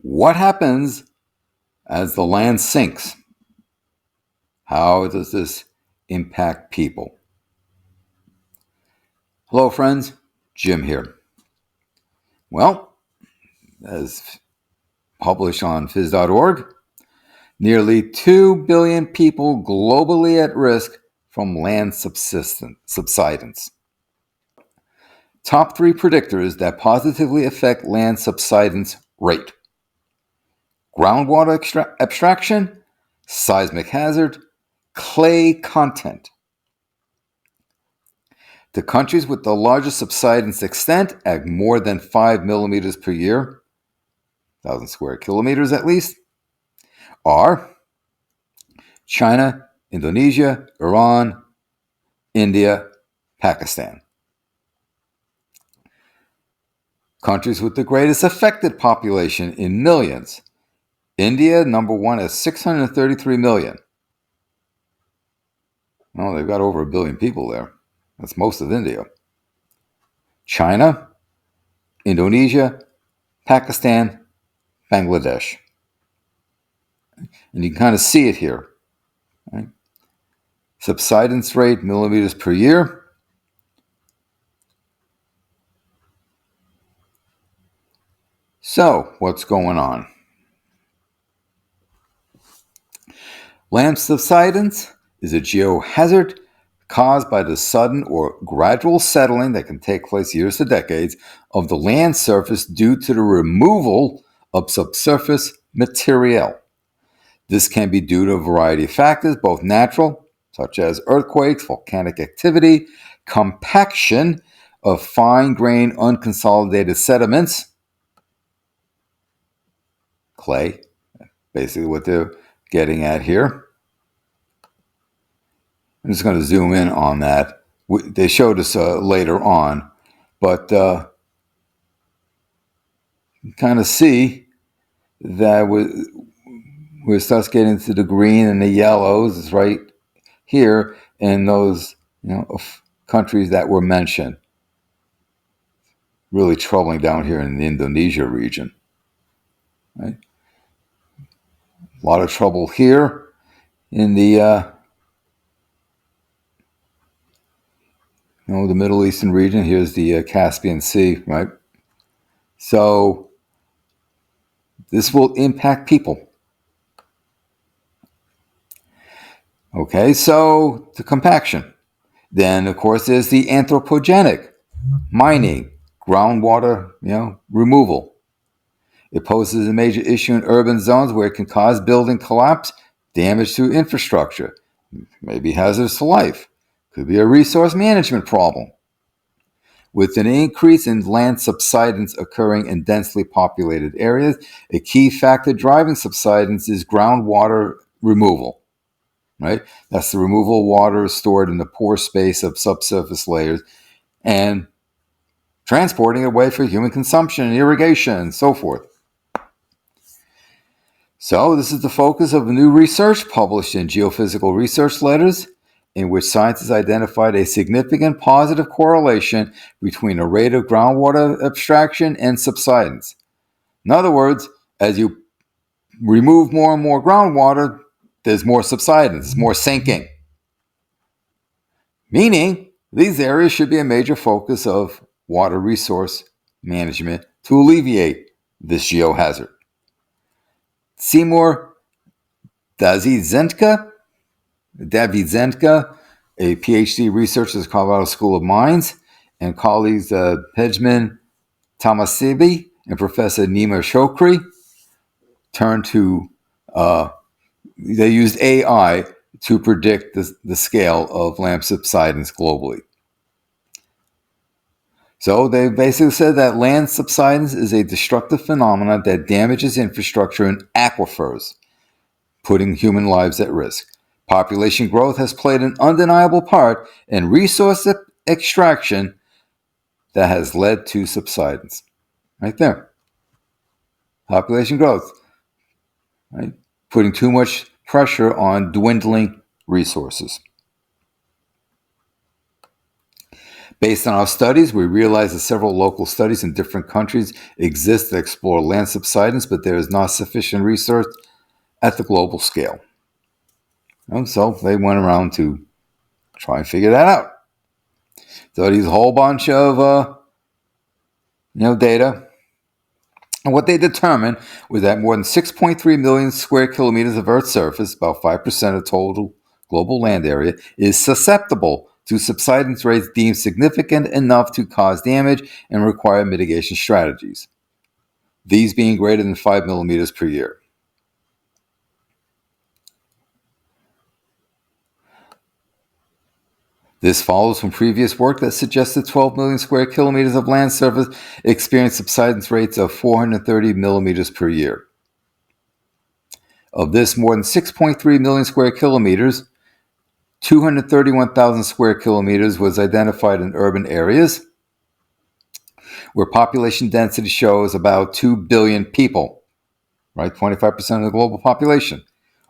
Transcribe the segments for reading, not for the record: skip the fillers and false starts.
What happens as the land sinks? How does this impact people? Hello, friends. Jim here. Well, as published on phys.org, nearly 2 billion people globally at risk from land subsidence. Top 3 predictors that positively affect land subsidence rate: groundwater abstraction, seismic hazard, clay content. The countries with the largest subsidence extent at more than 5 millimeters per year, 1,000 square kilometers at least, are China, Indonesia, Iran, India, Pakistan. Countries with the greatest affected population in millions. India, number one, at 633 million. Well, they've got over 1 billion people there. That's most of India. China, Indonesia, Pakistan, Bangladesh. And you can kind of see it here. Right? Subsidence rate, millimeters per year. So, what's going on? Land subsidence is a geohazard caused by the sudden or gradual settling that can take place years to decades of the land surface due to the removal of subsurface material. This can be due to a variety of factors, both natural, such as earthquakes, volcanic activity, compaction of fine-grained unconsolidated sediments, clay, basically what they're getting at here. I'm just going to zoom in on that. They showed us later on, but you kind of see that we start getting into the green and the yellows. It's right here in those countries that were mentioned. Really troubling down here in the Indonesia region. Right? A lot of trouble here in the the Middle Eastern region. Here's the Caspian Sea, right? So this will impact people. Okay, so the compaction. Then, of course, there's the anthropogenic, mining, groundwater, removal. It poses a major issue in urban zones where it can cause building collapse, damage to infrastructure, maybe hazardous to life. Could be a resource management problem. With an increase in land subsidence occurring in densely populated areas, a key factor driving subsidence is groundwater removal. Right? That's the removal of water stored in the pore space of subsurface layers and transporting it away for human consumption and irrigation and so forth. So this is the focus of new research published in Geophysical Research Letters, in which scientists identified a significant positive correlation between the rate of groundwater abstraction and subsidence. In other words, as you remove more and more groundwater, there's more subsidence, more sinking. Meaning, these areas should be a major focus of water resource management to alleviate this geohazard. Seymour Davidzenka, a PhD researcher at the Colorado School of Mines, and colleagues Pejman Tamasebi and Professor Nima Chokri turned to they used AI to predict the scale of land subsidence globally. So they basically said that land subsidence is a destructive phenomenon that damages infrastructure and aquifers, putting human lives at risk. Population growth has played an undeniable part in resource extraction that has led to subsidence. Right there. Population growth. Right? Putting too much pressure on dwindling resources. Based on our studies, we realize that several local studies in different countries exist that explore land subsidence, but there is not sufficient research at the global scale. And so they went around to try and figure that out. Studies a whole bunch of data. And what they determined was that more than 6.3 million square kilometers of Earth's surface, about 5% of total global land area, is susceptible to subsidence rates deemed significant enough to cause damage and require mitigation strategies, these being greater than 5 millimeters per year. This follows from previous work that suggested 12 million square kilometers of land surface experienced subsidence rates of 430 millimeters per year. Of this, more than 6.3 million square kilometers, 231,000 square kilometers was identified in urban areas where population density shows about 2 billion people, right? 25% of the global population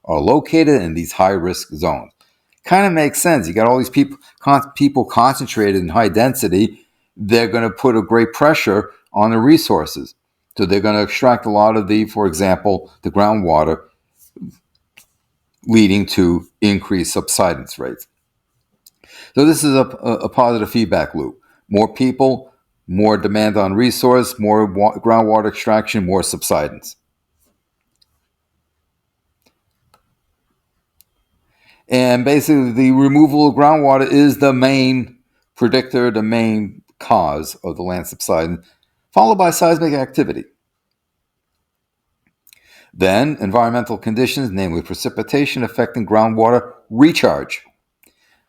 are located in these high-risk zones. Kind of makes sense. You got all these people concentrated in high density. They're going to put a great pressure on the resources. So they're going to extract a lot of for example, the groundwater, leading to increased subsidence rates. So this is a positive feedback loop. More people, more demand on resource, more groundwater extraction, more subsidence. And basically, the removal of groundwater is the main predictor, the main cause of the land subsidence, followed by seismic activity. Then, environmental conditions, namely precipitation, affecting groundwater recharge.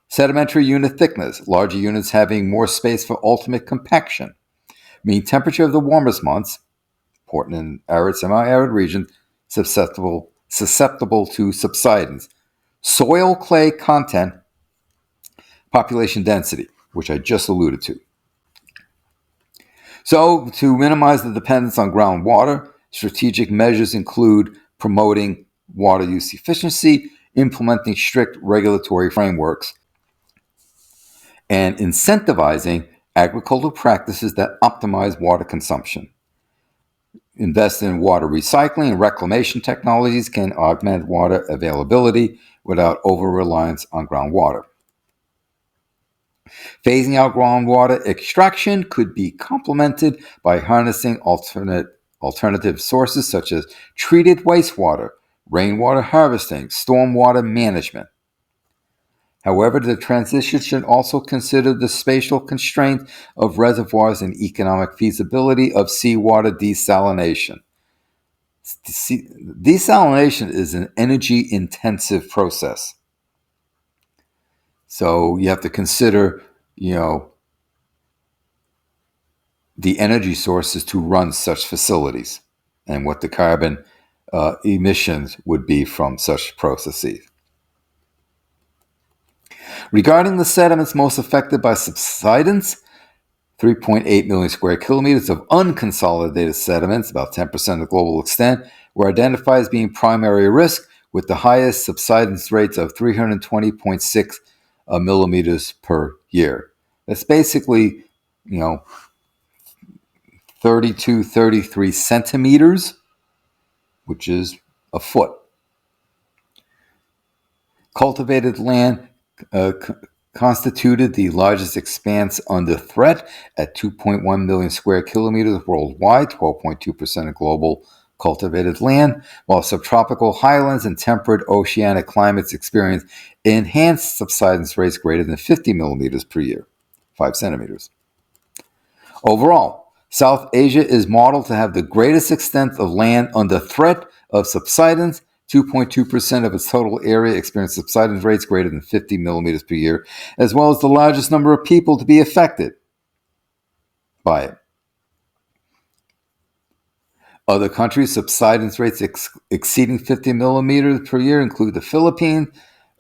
Sedimentary unit thickness, larger units having more space for ultimate compaction. Mean temperature of the warmest months, important in arid, semi-arid regions, susceptible to subsidence. Soil clay content, population density, which I just alluded to. So, to minimize the dependence on groundwater, strategic measures include promoting water use efficiency, implementing strict regulatory frameworks, and incentivizing agricultural practices that optimize water consumption. Invest in water recycling and reclamation technologies can augment water availability without over-reliance on groundwater. Phasing out groundwater extraction could be complemented by harnessing alternative sources such as treated wastewater, rainwater harvesting, stormwater management. However, the transition should also consider the spatial constraint of reservoirs and economic feasibility of seawater desalination. Desalination is an energy-intensive process. So you have to consider, the energy sources to run such facilities and what the carbon emissions would be from such processes. Regarding the sediments most affected by subsidence, 3.8 million square kilometers of unconsolidated sediments, about 10% of the global extent, were identified as being primary risk, with the highest subsidence rates of 320.6 millimeters per year. That's basically, 33 centimeters, which is a foot. Cultivated land constituted the largest expanse under threat at 2.1 million square kilometers worldwide, 12.2% of global cultivated land, while subtropical highlands and temperate oceanic climates experience enhanced subsidence rates greater than 50 millimeters per year, 5 centimeters. Overall, South Asia is modeled to have the greatest extent of land under threat of subsidence. 2.2% of its total area experienced subsidence rates greater than 50 millimeters per year, as well as the largest number of people to be affected by it. Other countries' subsidence rates exceeding 50 millimeters per year include the Philippines,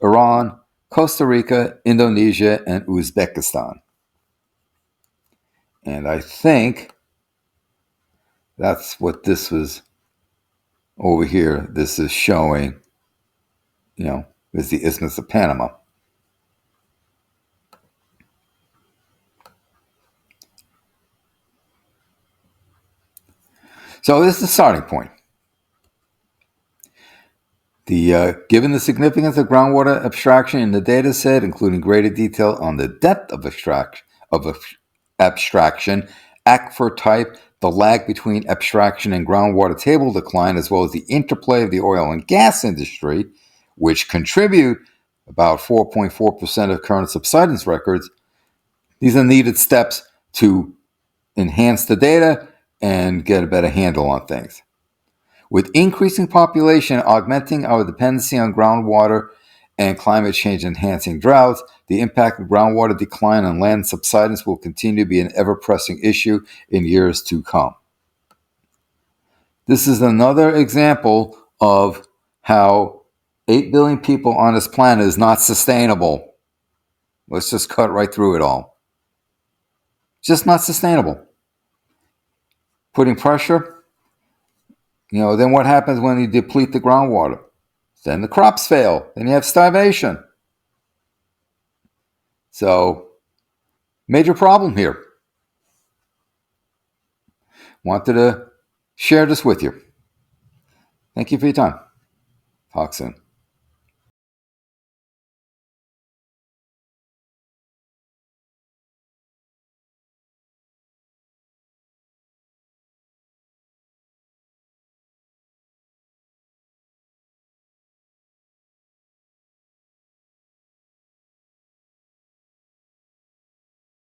Iran, Costa Rica, Indonesia, and Uzbekistan. And I think that's what this was over here. This is showing, is the Isthmus of Panama. So this is the starting point. Given the significance of groundwater abstraction in the data set, including greater detail on the depth of abstraction, aquifer type, the lag between abstraction and groundwater table decline, as well as the interplay of the oil and gas industry, which contribute about 4.4% of current subsidence records, these are needed steps to enhance the data and get a better handle on things. With increasing population augmenting our dependency on groundwater and climate change enhancing droughts, the impact of groundwater decline on land subsidence will continue to be an ever-pressing issue in years to come. This is another example of how 8 billion people on this planet is not sustainable. Let's just cut right through it all. Just not sustainable. Putting pressure, then what happens when you deplete the groundwater? Then the crops fail. Then you have starvation. So, major problem here. Wanted to share this with you. Thank you for your time. Talk soon.